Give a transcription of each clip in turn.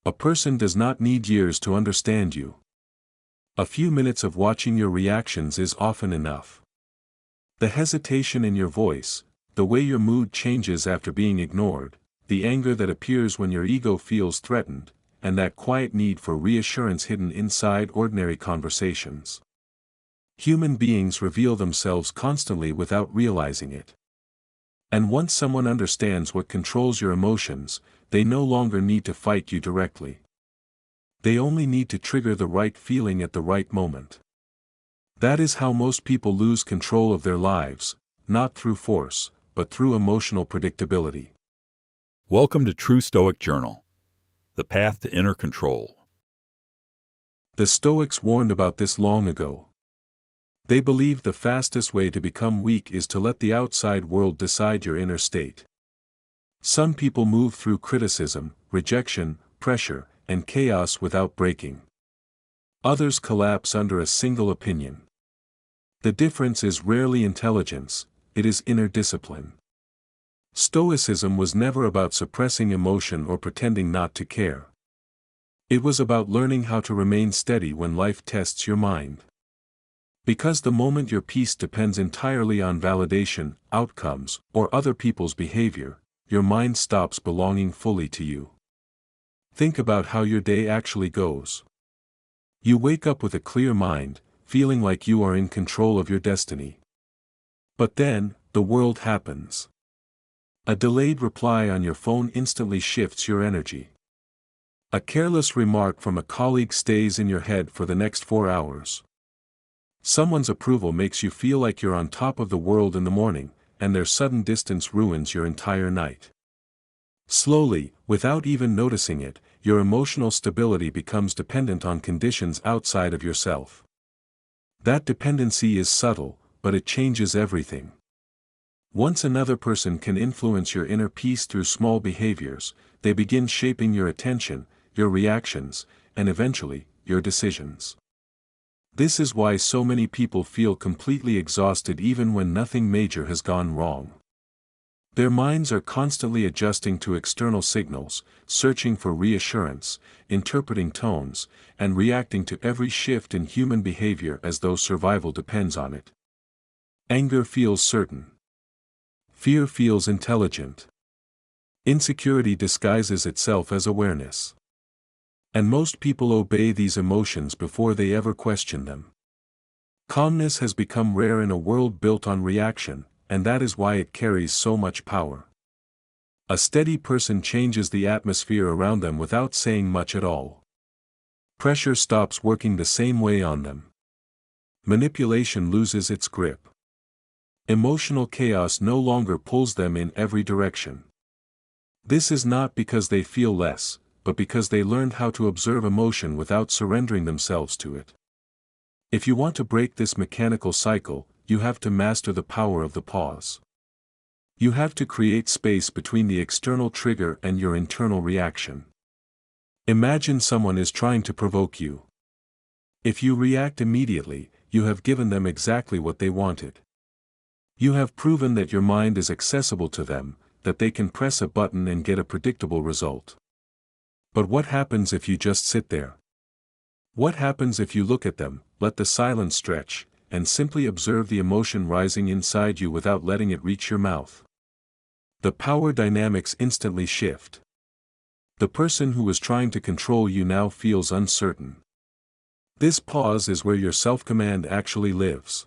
A person does not need years to understand you. A few minutes of watching your reactions is often enough. The hesitation in your voice, the way your mood changes after being ignored, the anger that appears when your ego feels threatened, and that quiet need for reassurance hidden inside ordinary conversations. Human beings reveal themselves constantly without realizing it. And once someone understands what controls your emotions, they no longer need to fight you directly. They only need to trigger the right feeling at the right moment. That is how most people lose control of their lives, not through force, but through emotional predictability. Welcome to True Stoic Journal, the path to inner control. The Stoics warned about this long ago. They believed the fastest way to become weak is to let the outside world decide your inner state. Some people move through criticism, rejection, pressure, and chaos without breaking. Others collapse under a single opinion. The difference is rarely intelligence, it is inner discipline. Stoicism was never about suppressing emotion or pretending not to care. It was about learning how to remain steady when life tests your mind. Because the moment your peace depends entirely on validation, outcomes, or other people's behavior, your mind stops belonging fully to you. Think about how your day actually goes. You wake up with a clear mind, feeling like you are in control of your destiny. But then, the world happens. A delayed reply on your phone instantly shifts your energy. A careless remark from a colleague stays in your head for the next 4 hours. Someone's approval makes you feel like you're on top of the world in the morning, and their sudden distance ruins your entire night. Slowly, without even noticing it, your emotional stability becomes dependent on conditions outside of yourself. That dependency is subtle, but it changes everything. Once another person can influence your inner peace through small behaviors, they begin shaping your attention, your reactions, and eventually, your decisions. This is why so many people feel completely exhausted even when nothing major has gone wrong. Their minds are constantly adjusting to external signals, searching for reassurance, interpreting tones, and reacting to every shift in human behavior as though survival depends on it. Anger feels certain. Fear feels intelligent. Insecurity disguises itself as awareness. And most people obey these emotions before they ever question them. Calmness has become rare in a world built on reaction, and that is why it carries so much power. A steady person changes the atmosphere around them without saying much at all. Pressure stops working the same way on them. Manipulation loses its grip. Emotional chaos no longer pulls them in every direction. This is not because they feel less, but because they learned how to observe emotion without surrendering themselves to it. If you want to break this mechanical cycle, you have to master the power of the pause. You have to create space between the external trigger and your internal reaction. Imagine someone is trying to provoke you. If you react immediately, you have given them exactly what they wanted. You have proven that your mind is accessible to them, that they can press a button and get a predictable result. But what happens if you just sit there? What happens if you look at them, let the silence stretch, and simply observe the emotion rising inside you without letting it reach your mouth? The power dynamics instantly shift. The person who was trying to control you now feels uncertain. This pause is where your self-command actually lives.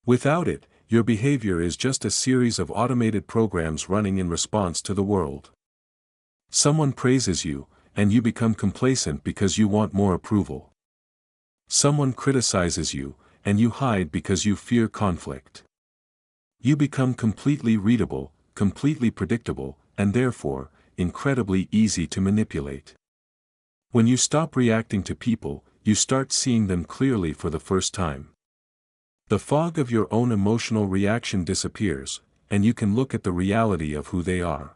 Without it, your behavior is just a series of automated programs running in response to the world. Someone praises you, and you become complacent because you want more approval. Someone criticizes you, and you hide because you fear conflict. You become completely readable, completely predictable, and therefore, incredibly easy to manipulate. When you stop reacting to people, you start seeing them clearly for the first time. The fog of your own emotional reaction disappears, and you can look at the reality of who they are.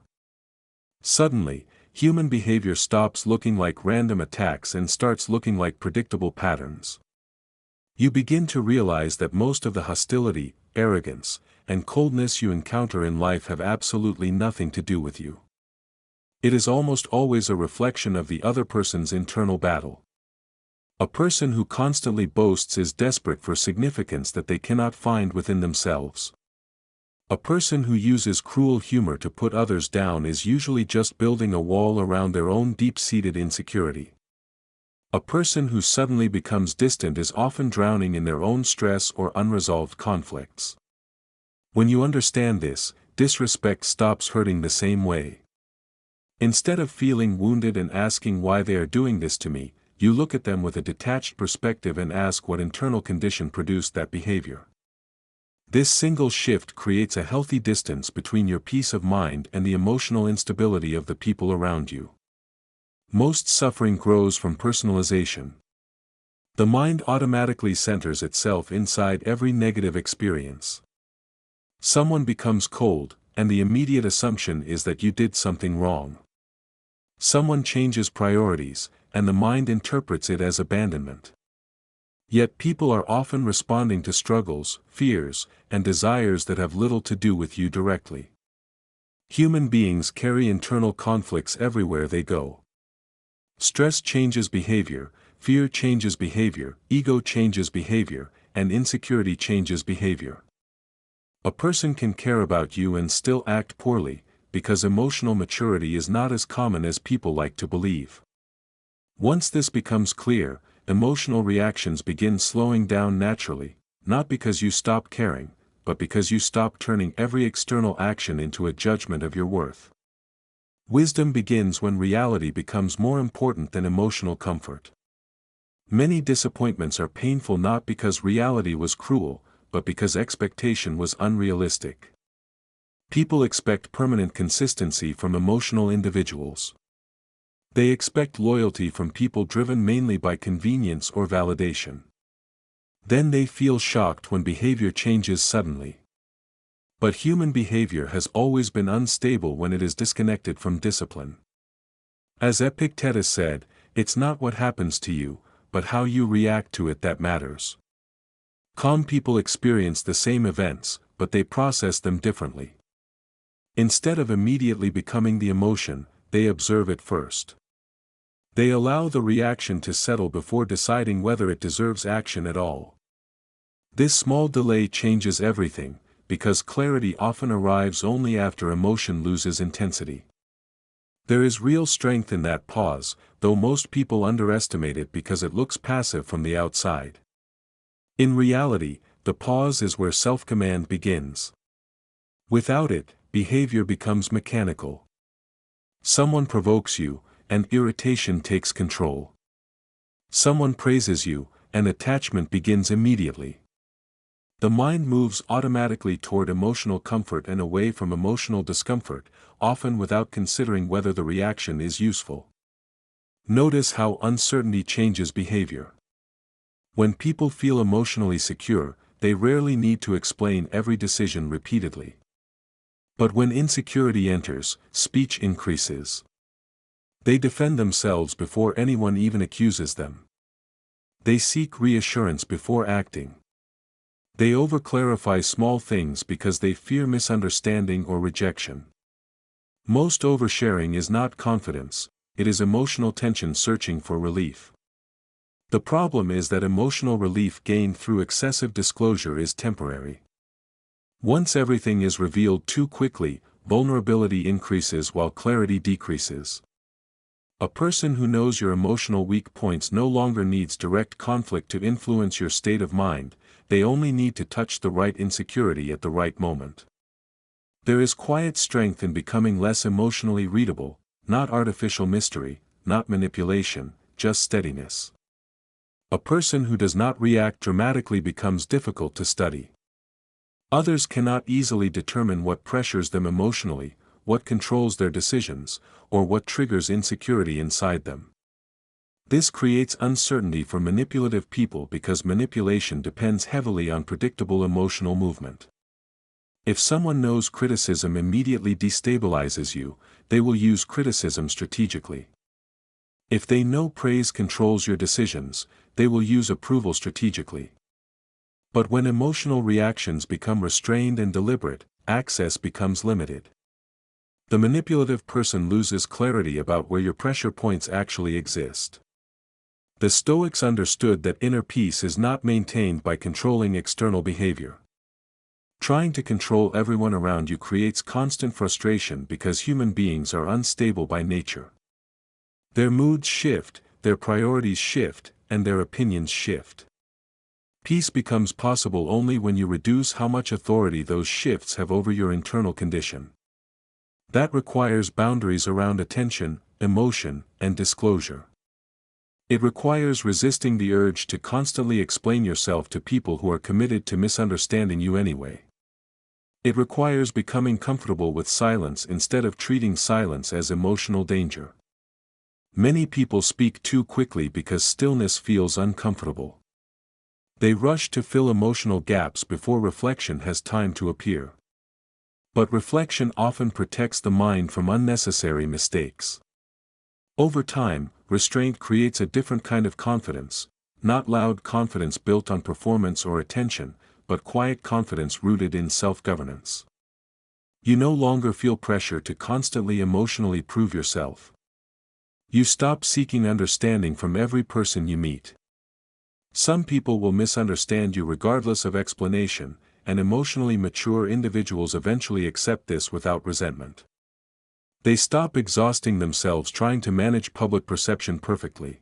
Suddenly, human behavior stops looking like random attacks and starts looking like predictable patterns. You begin to realize that most of the hostility, arrogance, and coldness you encounter in life have absolutely nothing to do with you. It is almost always a reflection of the other person's internal battle. A person who constantly boasts is desperate for significance that they cannot find within themselves. A person who uses cruel humor to put others down is usually just building a wall around their own deep-seated insecurity. A person who suddenly becomes distant is often drowning in their own stress or unresolved conflicts. When you understand this, disrespect stops hurting the same way. Instead of feeling wounded and asking why they are doing this to me, you look at them with a detached perspective and ask what internal condition produced that behavior. This single shift creates a healthy distance between your peace of mind and the emotional instability of the people around you. Most suffering grows from personalization. The mind automatically centers itself inside every negative experience. Someone becomes cold, and the immediate assumption is that you did something wrong. Someone changes priorities, and the mind interprets it as abandonment. Yet people are often responding to struggles, fears, and desires that have little to do with you directly. Human beings carry internal conflicts everywhere they go. Stress changes behavior, fear changes behavior, ego changes behavior, and insecurity changes behavior. A person can care about you and still act poorly, because emotional maturity is not as common as people like to believe. Once this becomes clear, emotional reactions begin slowing down naturally, not because you stop caring, but because you stop turning every external action into a judgment of your worth. Wisdom begins when reality becomes more important than emotional comfort. Many disappointments are painful not because reality was cruel, but because expectation was unrealistic. People expect permanent consistency from emotional individuals. They expect loyalty from people driven mainly by convenience or validation. Then they feel shocked when behavior changes suddenly. But human behavior has always been unstable when it is disconnected from discipline. As Epictetus said, it's not what happens to you, but how you react to it that matters. Calm people experience the same events, but they process them differently. Instead of immediately becoming the emotion, they observe it first. They allow the reaction to settle before deciding whether it deserves action at all. This small delay changes everything, because clarity often arrives only after emotion loses intensity. There is real strength in that pause, though most people underestimate it because it looks passive from the outside. In reality, the pause is where self-command begins. Without it, behavior becomes mechanical. Someone provokes you, and irritation takes control. Someone praises you, and attachment begins immediately. The mind moves automatically toward emotional comfort and away from emotional discomfort, often without considering whether the reaction is useful. Notice how uncertainty changes behavior. When people feel emotionally secure, they rarely need to explain every decision repeatedly. But when insecurity enters, speech increases. They defend themselves before anyone even accuses them. They seek reassurance before acting. They overclarify small things because they fear misunderstanding or rejection. Most oversharing is not confidence, it is emotional tension searching for relief. The problem is that emotional relief gained through excessive disclosure is temporary. Once everything is revealed too quickly, vulnerability increases while clarity decreases. A person who knows your emotional weak points no longer needs direct conflict to influence your state of mind, they only need to touch the right insecurity at the right moment. There is quiet strength in becoming less emotionally readable, not artificial mystery, not manipulation, just steadiness. A person who does not react dramatically becomes difficult to study. Others cannot easily determine what pressures them emotionally, what controls their decisions, or what triggers insecurity inside them. This creates uncertainty for manipulative people because manipulation depends heavily on predictable emotional movement. If someone knows criticism immediately destabilizes you, they will use criticism strategically. If they know praise controls your decisions, they will use approval strategically. But when emotional reactions become restrained and deliberate, access becomes limited. The manipulative person loses clarity about where your pressure points actually exist. The Stoics understood that inner peace is not maintained by controlling external behavior. Trying to control everyone around you creates constant frustration because human beings are unstable by nature. Their moods shift, their priorities shift, and their opinions shift. Peace becomes possible only when you reduce how much authority those shifts have over your internal condition. That requires boundaries around attention, emotion, and disclosure. It requires resisting the urge to constantly explain yourself to people who are committed to misunderstanding you anyway. It requires becoming comfortable with silence instead of treating silence as emotional danger. Many people speak too quickly because stillness feels uncomfortable. They rush to fill emotional gaps before reflection has time to appear. But reflection often protects the mind from unnecessary mistakes. Over time, restraint creates a different kind of confidence, not loud confidence built on performance or attention, but quiet confidence rooted in self-governance. You no longer feel pressure to constantly emotionally prove yourself. You stop seeking understanding from every person you meet. Some people will misunderstand you regardless of explanation, and emotionally mature individuals eventually accept this without resentment. They stop exhausting themselves trying to manage public perception perfectly.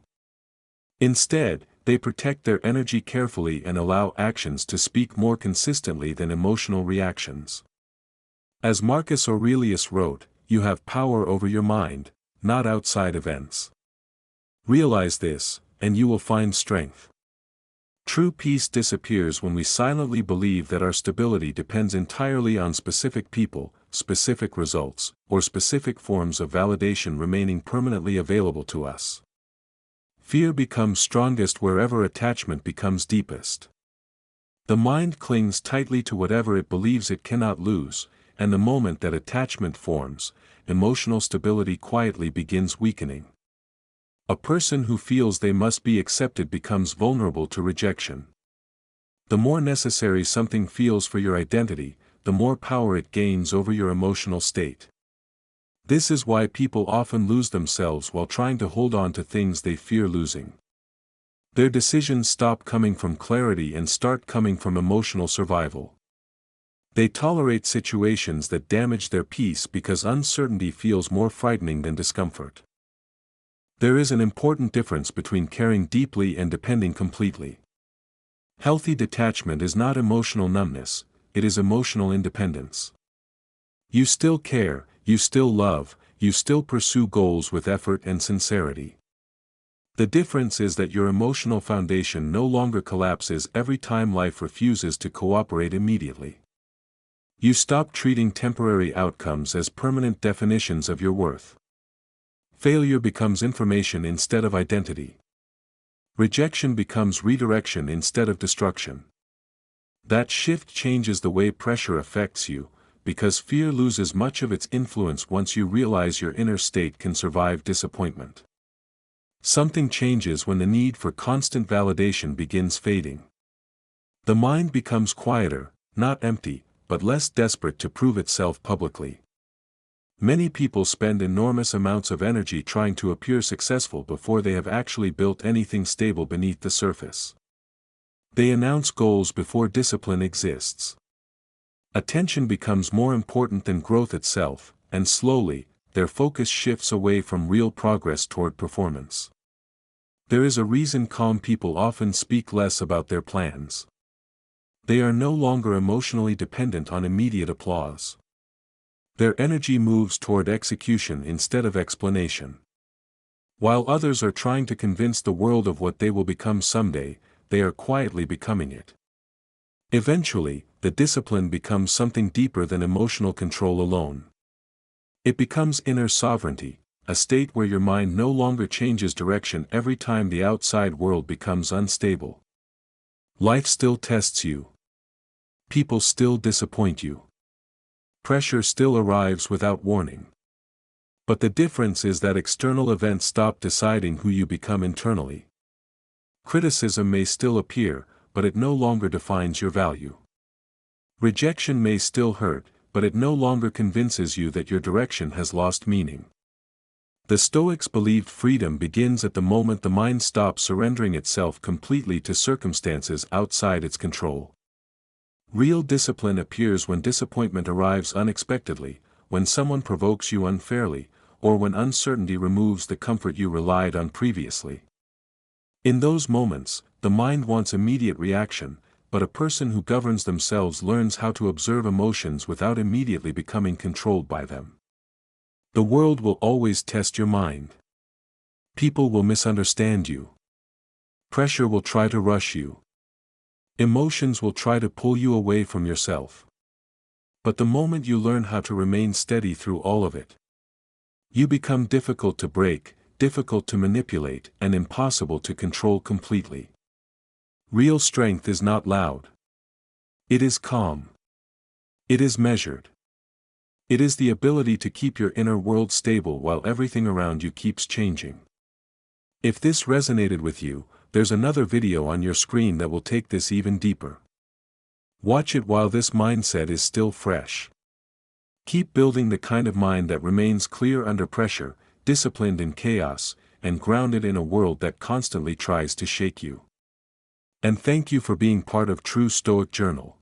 Instead, they protect their energy carefully and allow actions to speak more consistently than emotional reactions. As Marcus Aurelius wrote, "You have power over your mind, not outside events." Realize this, and you will find strength. True peace disappears when we silently believe that our stability depends entirely on specific people, specific results, or specific forms of validation remaining permanently available to us. Fear becomes strongest wherever attachment becomes deepest. The mind clings tightly to whatever it believes it cannot lose, and the moment that attachment forms, emotional stability quietly begins weakening. A person who feels they must be accepted becomes vulnerable to rejection. The more necessary something feels for your identity, the more power it gains over your emotional state. This is why people often lose themselves while trying to hold on to things they fear losing. Their decisions stop coming from clarity and start coming from emotional survival. They tolerate situations that damage their peace because uncertainty feels more frightening than discomfort. There is an important difference between caring deeply and depending completely. Healthy detachment is not emotional numbness, it is emotional independence. You still care, you still love, you still pursue goals with effort and sincerity. The difference is that your emotional foundation no longer collapses every time life refuses to cooperate immediately. You stop treating temporary outcomes as permanent definitions of your worth. Failure becomes information instead of identity. Rejection becomes redirection instead of destruction. That shift changes the way pressure affects you, because fear loses much of its influence once you realize your inner state can survive disappointment. Something changes when the need for constant validation begins fading. The mind becomes quieter, not empty, but less desperate to prove itself publicly. Many people spend enormous amounts of energy trying to appear successful before they have actually built anything stable beneath the surface. They announce goals before discipline exists. Attention becomes more important than growth itself, and slowly, their focus shifts away from real progress toward performance. There is a reason calm people often speak less about their plans. They are no longer emotionally dependent on immediate applause. Their energy moves toward execution instead of explanation. While others are trying to convince the world of what they will become someday, they are quietly becoming it. Eventually, the discipline becomes something deeper than emotional control alone. It becomes inner sovereignty, a state where your mind no longer changes direction every time the outside world becomes unstable. Life still tests you. People still disappoint you. Pressure still arrives without warning. But the difference is that external events stop deciding who you become internally. Criticism may still appear, but it no longer defines your value. Rejection may still hurt, but it no longer convinces you that your direction has lost meaning. The Stoics believed freedom begins at the moment the mind stops surrendering itself completely to circumstances outside its control. Real discipline appears when disappointment arrives unexpectedly, when someone provokes you unfairly, or when uncertainty removes the comfort you relied on previously. In those moments, the mind wants immediate reaction, but a person who governs themselves learns how to observe emotions without immediately becoming controlled by them. The world will always test your mind. People will misunderstand you. Pressure will try to rush you. Emotions will try to pull you away from yourself. But the moment you learn how to remain steady through all of it, you become difficult to break, difficult to manipulate, and impossible to control completely. Real strength is not loud. It is calm. It is measured. It is the ability to keep your inner world stable while everything around you keeps changing. If this resonated with you, there's another video on your screen that will take this even deeper. Watch it while this mindset is still fresh. Keep building the kind of mind that remains clear under pressure, disciplined in chaos, and grounded in a world that constantly tries to shake you. And thank you for being part of True Stoic Journal.